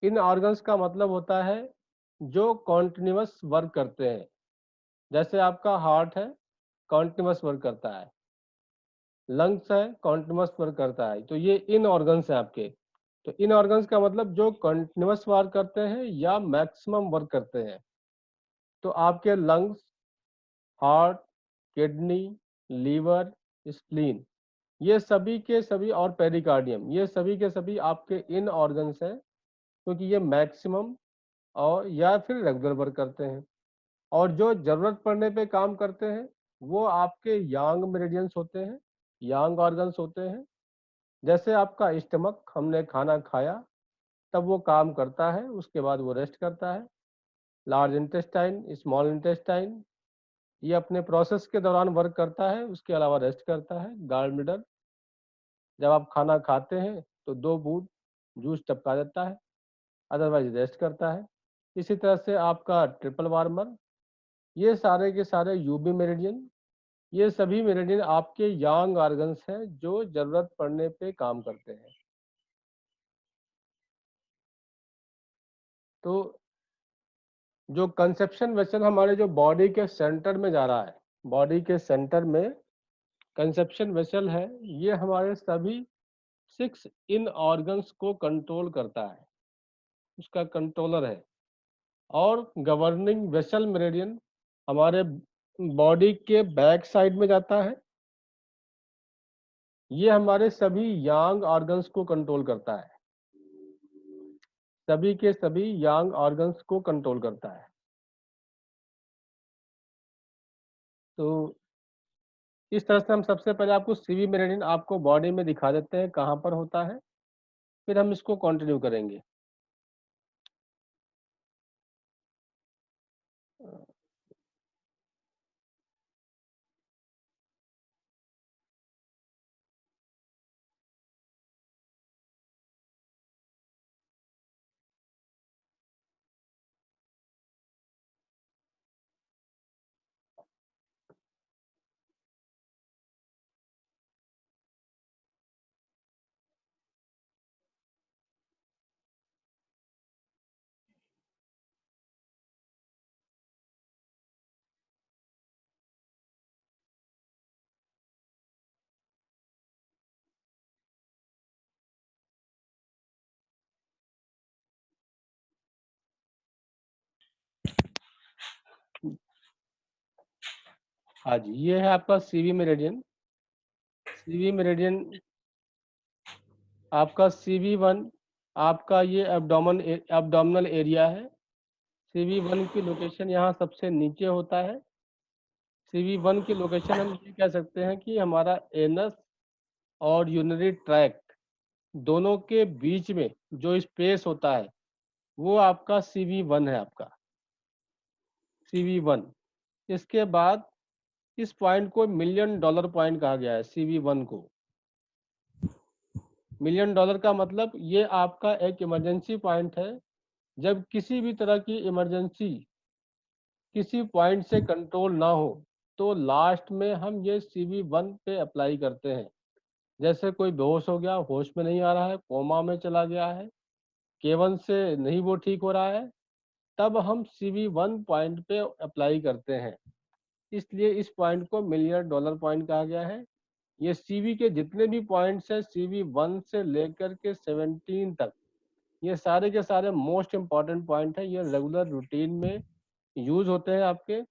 इन organs का मतलब होता है जो कॉन्टिन्यूअस वर्क करते हैं। जैसे आपका हार्ट है, कॉन्टिन्यूअस वर्क करता है, लंग्स है, कॉन्टिन्यूअस वर्क करता है। तो ये इन ऑर्गन्स हैं आपके। तो इन ऑर्गन्स का मतलब जो कॉन्टिन्यूअस वर्क करते हैं या मैक्सिमम वर्क करते हैं। तो आपके lungs, heart, kidney, liver, spleen, ये सभी के सभी, और पेरिकार्डियम, ये सभी के सभी आपके इन ऑर्गन्स हैं, क्योंकि ये मैक्सिमम और या फिर रेगुलर वर्क करते हैं। और जो जरूरत पड़ने पे काम करते हैं वो आपके यांग मेरिडियंस होते हैं, यांग ऑर्गन्स होते हैं। जैसे आपका स्टमक, हमने खाना खाया तब वो काम करता है, उसके बाद वो रेस्ट करता है। लार्ज इंटेस्टाइन, स्मॉल इंटेस्टाइन, ये अपने प्रोसेस के दौरान वर्क करता है, उसके अलावा रेस्ट करता है। गाल ब्लैडर, जब आप खाना खाते हैं तो 2 बूंद जूस टपका देता है, अदरवाइज रेस्ट करता है। इसी तरह से आपका ट्रिपल वार्मर, ये सारे के सारे यूबी मेरिडियन, ये सभी मेरिडियन आपके यांग ऑर्गन्स हैं जो जरूरत पड़ने पे काम करते हैं। तो जो कंसेप्शन वेसल हमारे जो बॉडी के सेंटर में जा रहा है, बॉडी के सेंटर में कंसेप्शन वेसल है, ये हमारे सभी 6 इन ऑर्गन्स को कंट्रोल करता है, उसका कंट्रोलर है। और गवर्निंग वेसल मेरिडियन हमारे बॉडी के बैक साइड में जाता है, ये हमारे सभी यांग ऑर्गन्स को कंट्रोल करता है, सभी के सभी यांग ऑर्गन्स को कंट्रोल करता है। तो इस तरह से हम सबसे पहले आपको सीवी मेरिडियन आपको बॉडी में दिखा देते हैं कहाँ पर होता है, फिर हम इसको कंटिन्यू करेंगे। हाँ जी, ये है आपका सीवी मेरिडियन। सीवी मेरिडियन आपका CV1, आपका ये एब्डोमिनल एरिया है। CV1 की लोकेशन यहाँ सबसे नीचे होता है। CV1 की लोकेशन हम ये कह सकते हैं कि हमारा एनस और यूरिनरी ट्रैक्ट दोनों के बीच में जो स्पेस होता है वो आपका CV1 है, आपका CV1। इसके बाद इस पॉइंट को मिलियन डॉलर पॉइंट कहा गया है, CV1 को। मिलियन डॉलर का मतलब ये आपका एक इमरजेंसी पॉइंट है। जब किसी भी तरह की इमरजेंसी किसी पॉइंट से कंट्रोल ना हो तो लास्ट में हम ये CV1 पे अप्लाई करते हैं। जैसे कोई बेहोश हो गया, होश में नहीं आ रहा है, कोमा में चला गया है, K1 से नहीं वो ठीक हो रहा है, तब हम CV1 पॉइंट पे अप्लाई करते हैं। इसलिए इस पॉइंट को मिलियन डॉलर पॉइंट कहा गया है। ये CV के जितने भी पॉइंट्स हैं, CV1 से लेकर के 17 तक, ये सारे के सारे मोस्ट इम्पॉर्टेंट पॉइंट है। ये रेगुलर रूटीन में यूज होते हैं आपके।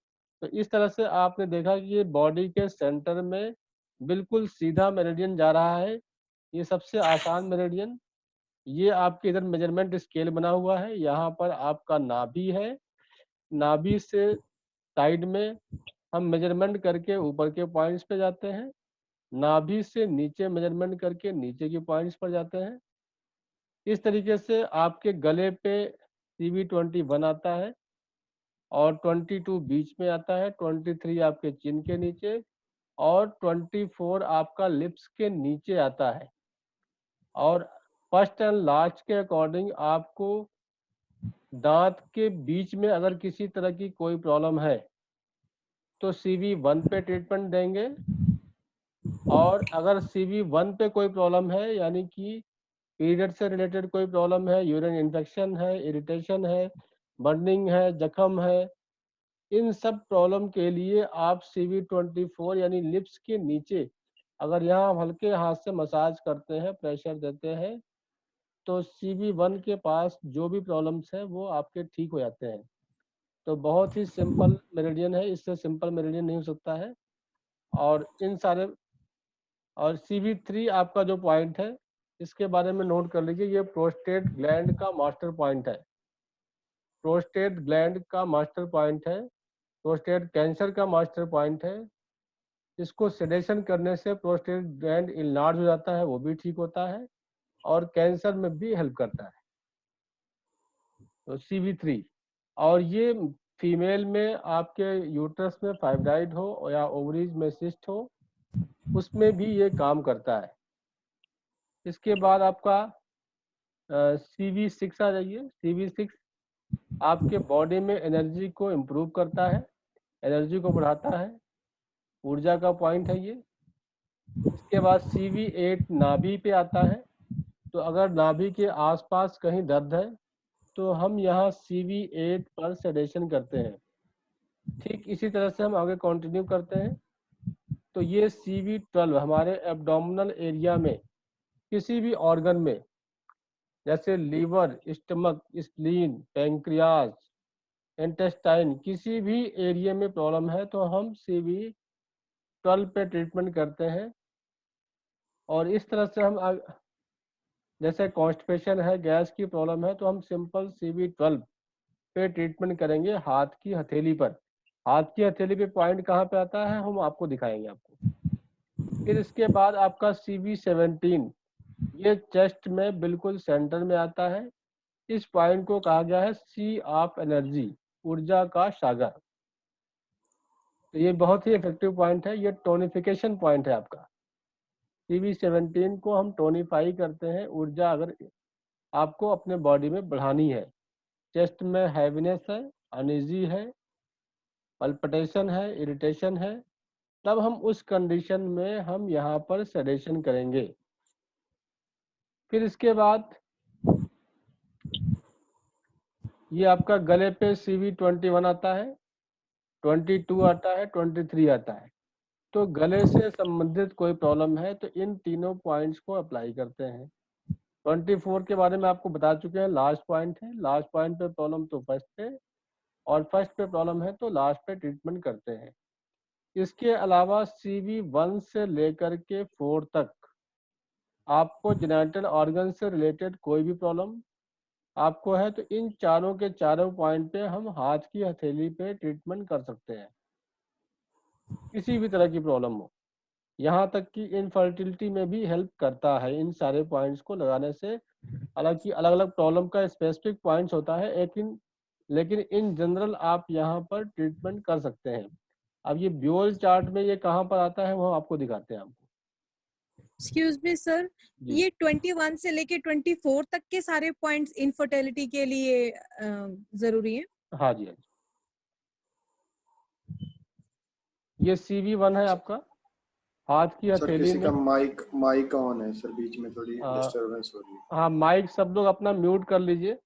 तो इस तरह से आपने देखा कि ये बॉडी के सेंटर में बिल्कुल सीधा मेरिडियन जा रहा है, ये सबसे आसान मेरिडियन। ये आपके इधर मेजरमेंट स्केल बना हुआ है, यहाँ पर आपका नाभि है, नाभि से साइड में हम मेजरमेंट करके ऊपर के पॉइंट्स पे जाते हैं, नाभि से नीचे मेजरमेंट करके नीचे के पॉइंट्स पर जाते हैं। इस तरीके से आपके गले पे CV21 आता है, और 22 बीच में आता है, 23 आपके चिन के नीचे, और 24 आपका लिप्स के नीचे आता है। और फर्स्ट एंड लास्ट के अकॉर्डिंग आपको दांत के बीच में अगर किसी तरह की कोई प्रॉब्लम है तो CV1 पे ट्रीटमेंट देंगे। और अगर CV1 पे कोई प्रॉब्लम है, यानी कि पीरियड से रिलेटेड कोई प्रॉब्लम है, यूरिन इन्फेक्शन है, इरिटेशन है, बर्निंग है, जख्म है, इन सब प्रॉब्लम के लिए आप CV24 यानी लिप्स के नीचे अगर यहाँ हम हल्के हाथ से मसाज करते हैं, प्रेशर देते हैं, तो CV1 के पास जो भी प्रॉब्लम्स हैं वो आपके ठीक हो जाते हैं। तो बहुत ही सिंपल मेरिडियन है, इससे सिंपल मेरिडियन नहीं हो सकता है। और इन सारे और CV3 आपका जो पॉइंट है इसके बारे में नोट कर लीजिए, ये प्रोस्टेट ग्लैंड का मास्टर पॉइंट है। प्रोस्टेट ग्लैंड का मास्टर पॉइंट है, प्रोस्टेट कैंसर का मास्टर पॉइंट है। इसको सेडेशन करने से प्रोस्टेट ग्लैंड इनलार्ज हो जाता है, वो भी ठीक होता है और कैंसर में भी हेल्प करता है। तो CV3 और ये फीमेल में आपके यूट्रस में फाइब्राइड हो या ओवरीज में सिस्ट हो, उसमें भी ये काम करता है। इसके बाद आपका CV6 आ जाइए। CV6 आपके बॉडी में एनर्जी को इम्प्रूव करता है, एनर्जी को बढ़ाता है, ऊर्जा का पॉइंट है ये। इसके बाद CV8 नाभि पे आता है। तो अगर नाभि के आसपास कहीं दर्द है तो हम यहाँ CV8 पर सेडेशन करते हैं। ठीक इसी तरह से हम आगे कंटिन्यू करते हैं। तो ये CV12 हमारे एब्डोमिनल एरिया में किसी भी ऑर्गन में, जैसे liver, stomach, spleen, pancreas, intestine, किसी भी एरिया में प्रॉब्लम है तो हम CV12 पे ट्रीटमेंट करते हैं। और इस तरह से हम जैसे कॉन्स्टिपेशन है, गैस की प्रॉब्लम है, तो हम सिंपल CV12 पे ट्रीटमेंट करेंगे हाथ की हथेली पर। हाथ की हथेली पे पॉइंट कहाँ पे आता है हम आपको दिखाएंगे आपको। फिर इसके बाद आपका CV17, ये चेस्ट में बिल्कुल सेंटर में आता है। इस पॉइंट को कहा गया है सी ऑफ एनर्जी, ऊर्जा का सागर। तो ये बहुत ही इफेक्टिव पॉइंट है, ये टोनिफिकेशन पॉइंट है आपका। CV17 को हम टोनिफाई करते हैं, ऊर्जा अगर आपको अपने बॉडी में बढ़ानी है। चेस्ट में हैवीनेस है, अनईजी है, पल्पिटेशन है, इरिटेशन है, तब हम उस कंडीशन में हम यहाँ पर सेडेशन करेंगे। फिर इसके बाद ये आपका गले पे CV21 आता है, 22 आता है, 23 आता है। तो गले से संबंधित कोई प्रॉब्लम है तो इन तीनों पॉइंट्स को अप्लाई करते हैं। 24 के बारे में आपको बता चुके हैं, लास्ट पॉइंट है। लास्ट पॉइंट पे प्रॉब्लम तो फर्स्ट पे, और फर्स्ट पे प्रॉब्लम है तो लास्ट पे ट्रीटमेंट करते हैं। इसके अलावा CV1 से लेकर के 4 तक आपको जेनिटल ऑर्गन से रिलेटेड कोई भी प्रॉब्लम आपको है तो इन चारों के चारों पॉइंट पे हम हाथ की हथेली पे ट्रीटमेंट कर सकते हैं, किसी भी तरह की प्रॉब्लम हो। यहाँ तक कि इनफर्टिलिटी में भी हेल्प करता है इन सारे पॉइंट्स को लगाने से। हालांकि अलग अलग प्रॉब्लम का स्पेसिफिक पॉइंट्स होता है, लेकिन इन जनरल आप यहाँ पर ट्रीटमेंट कर सकते हैं। अब ये ब्योल चार्ट में ये कहाँ पर आता है वो आपको दिखाते हैं आपको। एक्सक्यूज मी सर, जी ये 21 से लेके 24 तक के सारे पॉइंट्स इनफर्टिलिटी के लिए जरूरी है? हाँ जी, हाँ जी। ये CV1 है आपका, हाथ की सर हथेली किसी में। का माइक ऑन है सर, बीच में थोड़ी डिस्टरबेंस हो रही है। हाँ, माइक सब लोग अपना म्यूट कर लीजिए।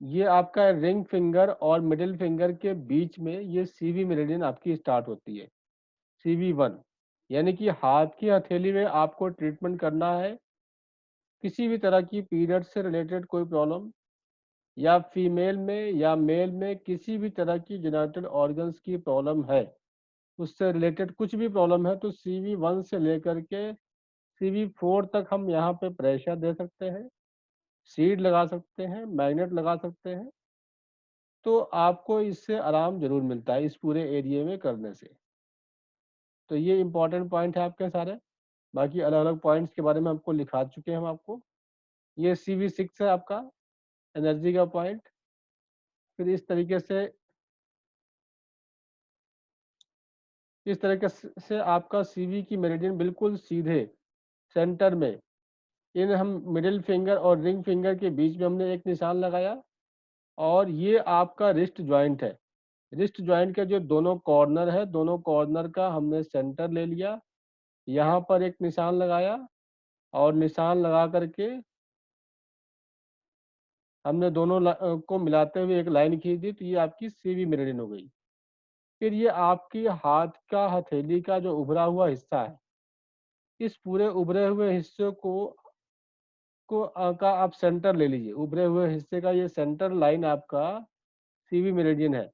ये आपका रिंग फिंगर और मिडिल फिंगर के बीच में ये CV मेरिडियन आपकी स्टार्ट होती है, CV1। यानी कि हाथ की हथेली में आपको ट्रीटमेंट करना है। किसी भी तरह की पीरियड से रिलेटेड कोई प्रॉब्लम, या फीमेल में या मेल में किसी भी तरह की जेनिटल ऑर्गन्स की प्रॉब्लम है, उससे रिलेटेड कुछ भी प्रॉब्लम है तो CV1 से लेकर के CV4 तक हम यहाँ पे प्रेशर दे सकते हैं, सीड लगा सकते हैं, मैग्नेट लगा सकते हैं। तो आपको इससे आराम जरूर मिलता है इस पूरे एरिया में करने से। तो ये इंपॉर्टेंट पॉइंट है आपके सारे। बाकी अलग अलग पॉइंट्स के बारे में आपको लिखा चुके हैं हम आपको। ये CV6 है आपका, एनर्जी का पॉइंट। फिर इस तरीके से आपका CV की मेरिडियन बिल्कुल सीधे सेंटर में, इन हम मिडिल फिंगर और रिंग फिंगर के बीच में हमने एक निशान लगाया, और ये आपका रिस्ट ज्वाइंट है। रिस्ट ज्वाइंट के जो दोनों कॉर्नर है, दोनों कॉर्नर का हमने सेंटर ले लिया, यहाँ पर एक निशान लगाया और निशान लगा करके हमने दोनों को मिलाते हुए एक लाइन खींच दी, तो ये आपकी सीवी मेरिडियन हो गई। फिर ये आपकी हाथ का हथेली का जो उभरा हुआ हिस्सा है, इस पूरे उभरे हुए हिस्से का आप सेंटर ले लीजिए। उभरे हुए हिस्से का ये सेंटर लाइन आपका सीवी मेरिडियन है।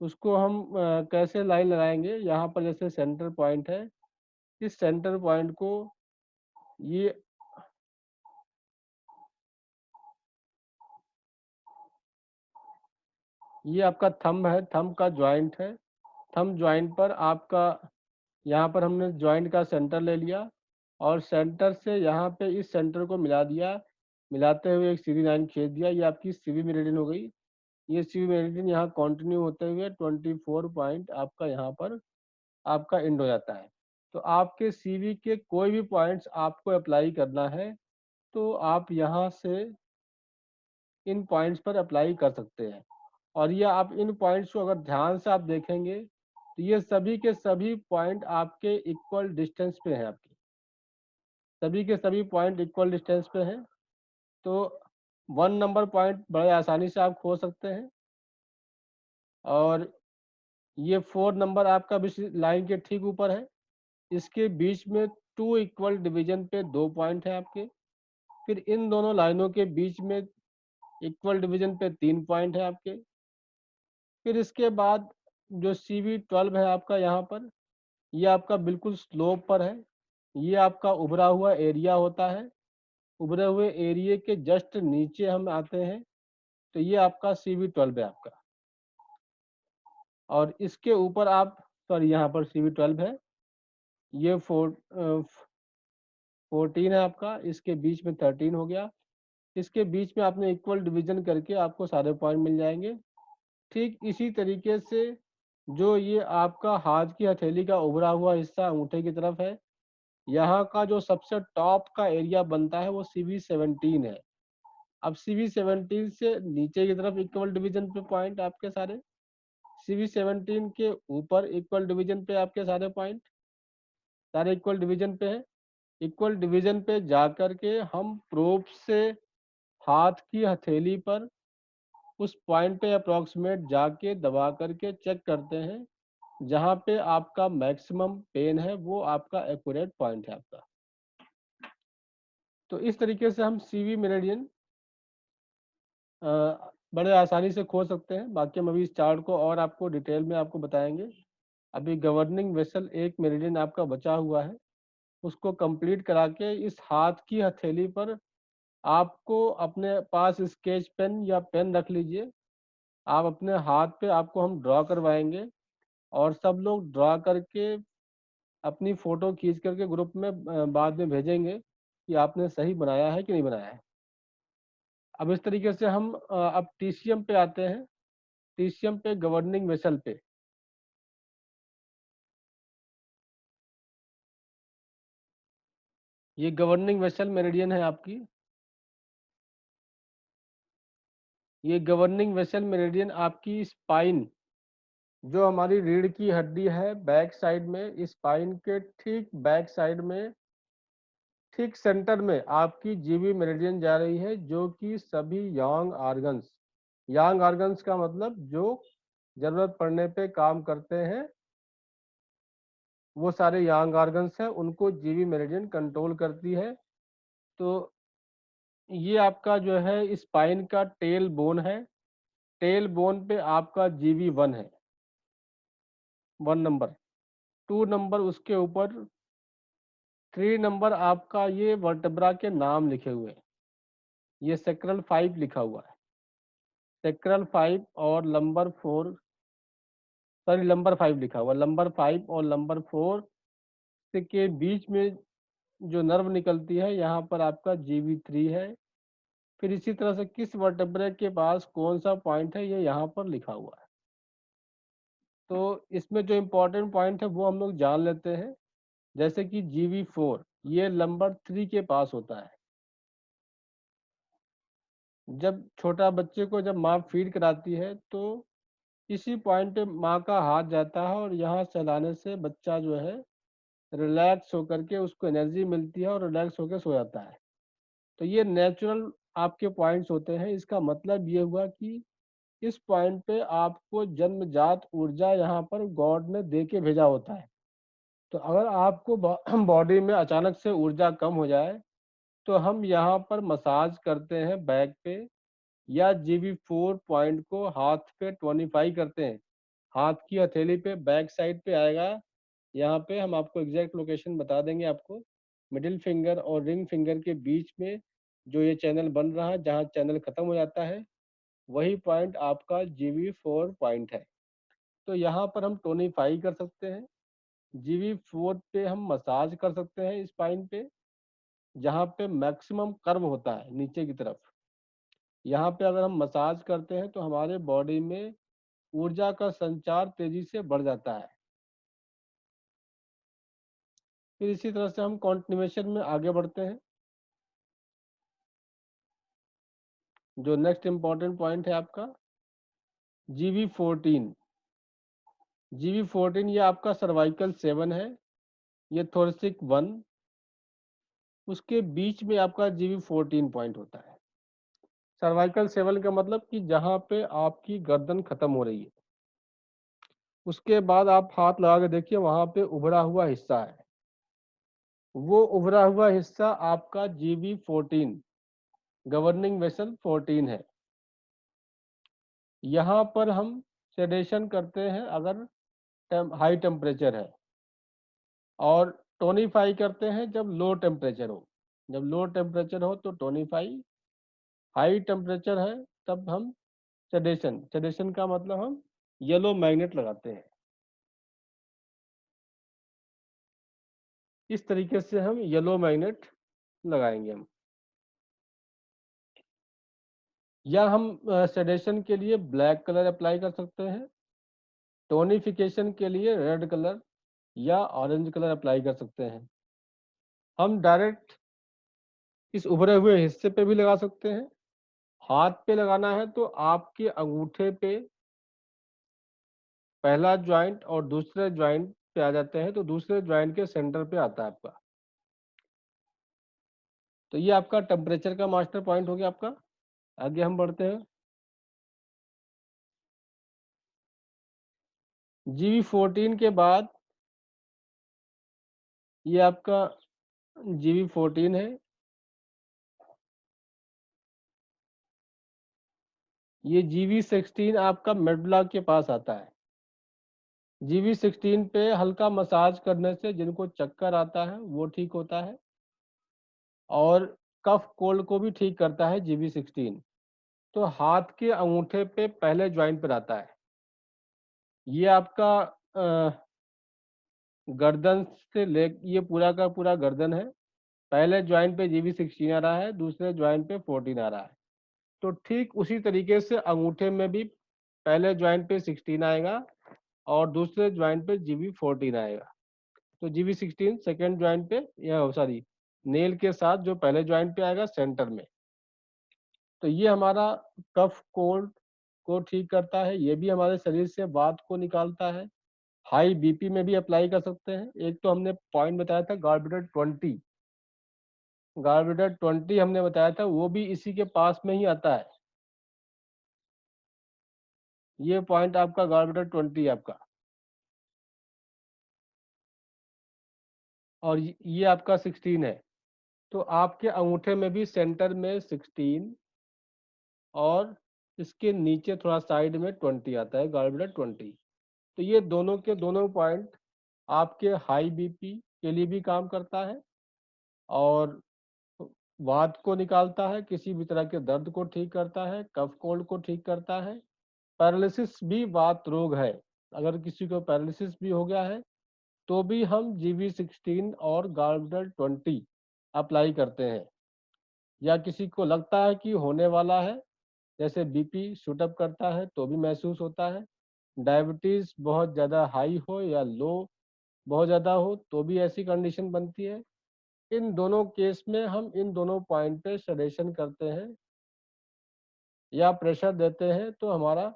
उसको हम कैसे लाइन लगाएंगे, यहाँ पर जैसे सेंटर पॉइंट है, इस सेंटर पॉइंट को ये आपका थंब है, थंब का जॉइंट है। थंब जॉइंट पर आपका, यहाँ पर हमने जॉइंट का सेंटर ले लिया और सेंटर से यहाँ पे इस सेंटर को मिला दिया। मिलाते हुए एक सीधी लाइन खींच दिया, ये आपकी सीवी मेरिडियन हो गई। ये सीवी मेरिडियन यहाँ कंटिन्यू होते हुए 24 पॉइंट आपका यहाँ पर आपका एंड हो जाता है। तो आपके सीवी के कोई भी पॉइंट्स आपको अप्लाई करना है, तो आप यहाँ से इन पॉइंट्स पर अप्लाई कर सकते हैं। और ये आप इन पॉइंट्स को अगर ध्यान से आप देखेंगे, तो ये सभी के सभी पॉइंट आपके इक्वल डिस्टेंस पे हैं। आपके सभी के सभी पॉइंट इक्वल डिस्टेंस पे हैं। तो 1 नंबर पॉइंट बड़े आसानी से आप खोज सकते हैं, और ये 4 नंबर आपका भी लाइन के ठीक ऊपर है। इसके बीच में 2 इक्वल डिवीजन पे 2 पॉइंट है आपके। फिर इन दोनों लाइनों के बीच में इक्वल डिवीजन पे 3 पॉइंट है आपके। फिर इसके बाद जो CV12 है आपका यहाँ पर, ये आपका बिल्कुल स्लोप पर है। ये आपका उभरा हुआ एरिया होता है। उभरे हुए एरिया के जस्ट नीचे हम आते हैं, तो ये आपका CV12 है आपका। और इसके ऊपर आप, सॉरी यहाँ पर CV12 है, ये 14 है आपका, इसके बीच में 13 हो गया। इसके बीच में आपने इक्वल डिवीजन करके आपको सारे पॉइंट मिल जाएंगे। ठीक इसी तरीके से जो ये आपका हाथ की हथेली का उभरा हुआ हिस्सा अंगूठे की तरफ है, यहाँ का जो सबसे टॉप का एरिया बनता है वो CV17 है। अब CV17 से नीचे की तरफ इक्वल डिवीजन पे पॉइंट आपके सारे, CV17 के ऊपर इक्वल डिवीजन पे आपके सारे पॉइंट, सारे इक्वल डिवीजन पे है। इक्वल डिवीजन पे जा कर के हम प्रोब से हाथ की हथेली पर उस पॉइंट पे अप्रॉक्सीमेट जाके दबा करके चेक करते हैं, जहाँ पे आपका मैक्सिमम पेन है वो आपका एक्यूरेट पॉइंट है आपका। तो इस तरीके से हम सीवी मेरिडियन बड़े आसानी से खोज सकते हैं। बाकी हम अभी इस चार्ट को और आपको डिटेल में आपको बताएंगे। अभी गवर्निंग वेसल एक मेरिडियन आपका बचा हुआ है, उसको कंप्लीट करा के इस हाथ की हथेली पर आपको अपने पास स्केच पेन या पेन रख लीजिए। आप अपने हाथ पे आपको हम ड्रॉ करवाएंगे, और सब लोग ड्रॉ करके अपनी फ़ोटो खींच करके ग्रुप में बाद में भेजेंगे कि आपने सही बनाया है कि नहीं बनाया है। अब इस तरीके से हम अब टीसीएम पे आते हैं। टीसीएम पे गवर्निंग वेसल पे ये गवर्निंग वेसल मेरिडियन है आपकी। ये गवर्निंग वेसल मेरिडियन आपकी स्पाइन, जो हमारी रीढ़ की हड्डी है बैक साइड में, स्पाइन के ठीक बैक साइड में ठीक सेंटर में आपकी जीवी मेरिडियन जा रही है, जो कि सभी यांग ऑर्गन्स का मतलब जो जरूरत पड़ने पे काम करते हैं, वो सारे यांग ऑर्गन्स हैं, उनको जीवी मेरिडियन कंट्रोल करती है। तो ये आपका जो है स्पाइन का टेल बोन है। टेल बोन पे आपका GV1 है, 1 नंबर। 2 नंबर उसके ऊपर, 3 नंबर आपका ये वर्टेब्रा के नाम लिखे हुए हैं। ये सेक्रल 5 लिखा हुआ है, सेक्रल 5 और लंबर 4, सॉरी लंबर 5 लिखा हुआ, लंबर 5 और लंबर 4 के बीच में जो नर्व निकलती है, यहाँ पर आपका GV3 है। फिर इसी तरह से किस वर्टेब्रे के पास कौन सा पॉइंट है, ये यहाँ पर लिखा हुआ है। तो इसमें जो इम्पोर्टेंट पॉइंट है वो हम लोग जान लेते हैं। जैसे कि GV4 ये लंबर 3 के पास होता है। जब छोटा बच्चे को जब माँ फीड कराती है, तो इसी पॉइंट पे माँ का हाथ जाता है, और यहाँ चलाने से बच्चा जो है रिलैक्स होकर के उसको एनर्जी मिलती है और रिलैक्स होकर सो जाता है। तो ये नेचुरल आपके पॉइंट्स होते हैं। इसका मतलब ये हुआ कि इस पॉइंट पे आपको जन्मजात ऊर्जा यहाँ पर गॉड ने दे के भेजा होता है। तो अगर आपको बॉडी में अचानक से ऊर्जा कम हो जाए तो हम यहाँ पर मसाज करते हैं बैक पे, या GV4 पॉइंट को हाथ पे टोनिफाई करते हैं। हाथ की हथेली पे बैक साइड पे आएगा, यहाँ पे हम आपको एग्जैक्ट लोकेशन बता देंगे आपको। मिडिल फिंगर और रिंग फिंगर के बीच में जो ये चैनल बन रहा है, जहाँ चैनल खत्म हो जाता है, वही पॉइंट आपका GV4 पॉइंट है। तो यहाँ पर हम टोनिफाई कर सकते हैं। GV4 पे हम मसाज कर सकते हैं इस पॉइंट पे, जहाँ पे मैक्सिमम कर्व होता है नीचे की तरफ। यहाँ पे अगर हम मसाज करते हैं तो हमारे बॉडी में ऊर्जा का संचार तेजी से बढ़ जाता है। फिर इसी तरह से हम कॉन्टिन्यूएशन में आगे बढ़ते हैं। जो नेक्स्ट इंपॉर्टेंट पॉइंट है आपका GV14। GV14 ये आपका सर्वाइकल 7 है, ये थोरसिक 1, उसके बीच में आपका GV14 पॉइंट होता है। सर्वाइकल 7 का मतलब कि जहाँ पे आपकी गर्दन खत्म हो रही है, उसके बाद आप हाथ लगा के देखिए, वहां पे उभरा हुआ हिस्सा है। वो उभरा हुआ हिस्सा आपका GV14 गवर्निंग वेसल 14 है। यहाँ पर हम सेडेशन करते हैं अगर हाई टेम्परेचर है, और टोनिफाई करते हैं जब लो टेम्परेचर हो। जब लो टेम्परेचर हो तो टोनिफाई, हाई टेम्परेचर है तब हम सेडेशन। सेडेशन का मतलब हम येलो मैग्नेट लगाते हैं। इस तरीके से हम येलो मैग्नेट लगाएंगे हम, या हम सेडेशन के लिए ब्लैक कलर अप्लाई कर सकते हैं, टोनिफिकेशन के लिए रेड कलर या ऑरेंज कलर अप्लाई कर सकते हैं। हम डायरेक्ट इस उभरे हुए हिस्से पे भी लगा सकते हैं। हाथ पे लगाना है तो आपके अंगूठे पे पहला ज्वाइंट और दूसरे ज्वाइंट पे आ जाते हैं, तो दूसरे ज्वाइंट के सेंटर पे आता है आपका। तो ये आपका टेम्परेचर का मास्टर पॉइंट हो गया आपका। आगे हम बढ़ते हैं। GV14 के बाद ये आपका GV14 है। ये GV16 आपका मेडुला के पास आता है। GV16 पे हल्का मसाज करने से जिनको चक्कर आता है वो ठीक होता है, और कफ कोल्ड को भी ठीक करता है GV16। तो हाथ के अंगूठे पे पहले ज्वाइंट पर आता है। ये आपका गर्दन से ले, ये पूरा का पूरा गर्दन है। पहले ज्वाइंट पे GV16 आ रहा है, दूसरे ज्वाइंट पे 14 आ रहा है। तो ठीक उसी तरीके से अंगूठे में भी पहले ज्वाइंट पे 16 आएगा और दूसरे ज्वाइंट पे GV14 आएगा। तो GV16 सेकेंड ज्वाइंट पे, या सॉरी, नेल के साथ जो पहले ज्वाइंट पे आएगा सेंटर में। तो ये हमारा कफ कोल्ड को ठीक करता है। ये भी हमारे शरीर से वात को निकालता है। हाई BP में भी अप्लाई कर सकते हैं। एक तो हमने पॉइंट बताया था गार्बेटर 20, गार्बेटर 20 हमने बताया था, वो भी इसी के पास में ही आता है। ये पॉइंट आपका गार्बेटर 20 आपका, और ये आपका 16 है। तो आपके अंगूठे में भी सेंटर में 16 और इसके नीचे थोड़ा साइड में 20 आता है, गार्बेटर 20। तो ये दोनों के दोनों पॉइंट आपके हाई BP के लिए भी काम करता है, और वात को निकालता है, किसी भी तरह के दर्द को ठीक करता है, कफ कोल्ड को ठीक करता है। पैरालिसिस भी वात रोग है, अगर किसी को पैरालिसिस भी हो गया है तो भी हम GV16 और गार्बेटर 20 अप्लाई करते हैं। या किसी को लगता है कि होने वाला है, जैसे BP शूटअप करता है तो भी महसूस होता है, डायबिटीज बहुत ज़्यादा हाई हो या लो बहुत ज़्यादा हो तो भी ऐसी कंडीशन बनती है। इन दोनों केस में हम इन दोनों पॉइंट पे सडेशन करते हैं या प्रेशर देते हैं, तो हमारा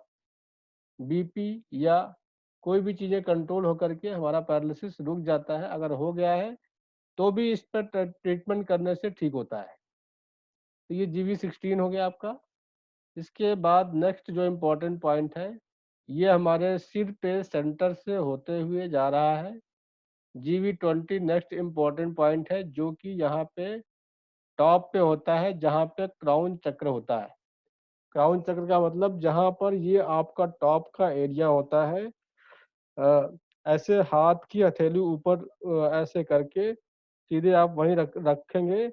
BP या कोई भी चीज़ें कंट्रोल होकर के हमारा पैरालिसिस रुक जाता है। अगर हो गया है तो भी इस पर ट्रीटमेंट करने से ठीक होता है। तो ये GV16 हो गया आपका। इसके बाद नेक्स्ट जो इम्पोर्टेंट पॉइंट है, ये हमारे सिर पे सेंटर से होते हुए जा रहा है। GV20 नेक्स्ट इम्पोर्टेंट पॉइंट है, जो कि यहाँ पे टॉप पे होता है, जहाँ पे क्राउन चक्र होता है। क्राउन चक्र का मतलब जहाँ पर ये आपका टॉप का एरिया होता है, ऐसे हाथ की हथेली ऊपर ऐसे करके सीधे आप वहीं रखेंगे